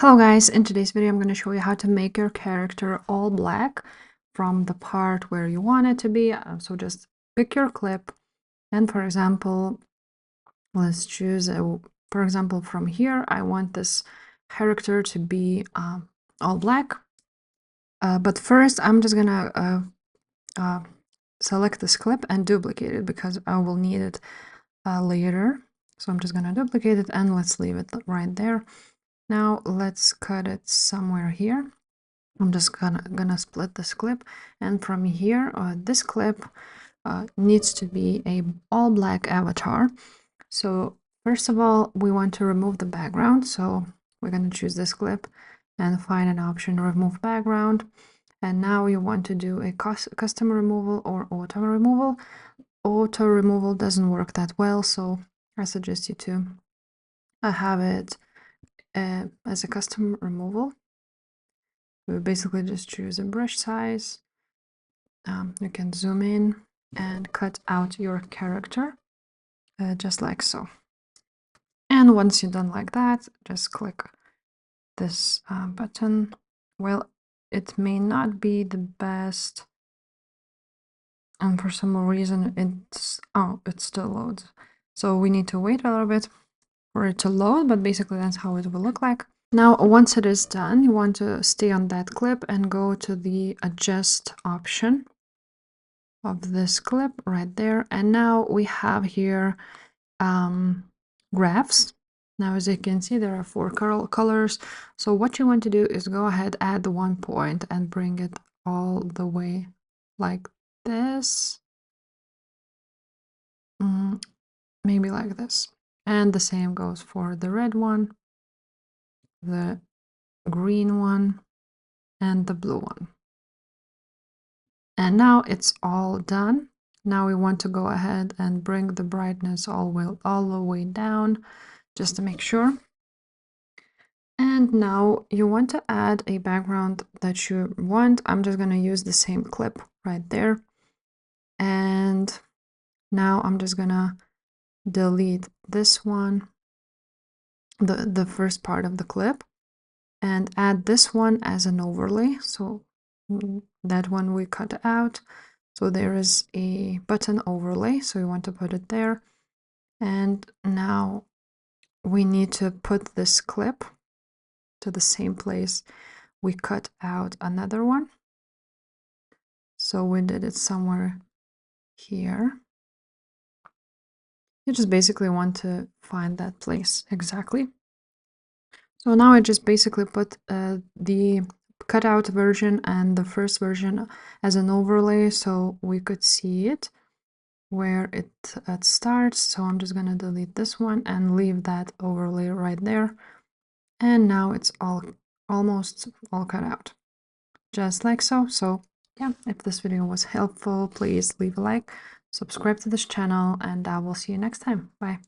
Hello guys, in today's video I'm going to show you how to make your character all black from the part where you want it to be. So just pick your clip and for example, let's choose, for example, from here I want this character to be all black. But first I'm just gonna select this clip and duplicate it because I will need it later. So I'm just gonna duplicate it and let's leave it right there. Now let's cut it somewhere here. I'm just gonna split this clip, and from here, this clip needs to be a all black avatar. So first of all, we want to remove the background. So we're gonna choose this clip and find an option remove background. And now you want to do a custom removal or auto removal. Auto removal doesn't work that well, so I suggest you to have it as a custom removal. We basically just choose a brush size. You can zoom in and cut out your character just like so. And once you're done like that, just click this button. Well, it may not be the best, and for some reason it still loads. So we need to wait a little bit for it to load, but basically that's how it will look like. Now, once it is done, you want to stay on that clip and go to the adjust option of this clip right there. And now we have here graphs. Now, as you can see, there are 4 colors. So what you want to do is go ahead, add the 1 point and bring it all the way like this. Maybe like this. And the same goes for the red one, the green one, and the blue one. And now it's all done. Now we want to go ahead and bring the brightness all the way down just to make sure. And now you want to add a background that you want. I'm just going to use the same clip right there. And now I'm just going to delete this one, the first part of the clip, and add this one as an overlay. So that one we cut out. So there is a button overlay, so we want to put it there. And now we need to put this clip to the same place we cut out another one. So we did it somewhere here. You just basically want to find that place exactly. So now I just basically put the cutout version and the first version as an overlay so we could see it where it starts. So I'm just gonna delete this one and leave that overlay right there. And now it's almost all cut out, just like so. So yeah, if this video was helpful, please leave a like, subscribe to this channel, and I will see you next time. Bye.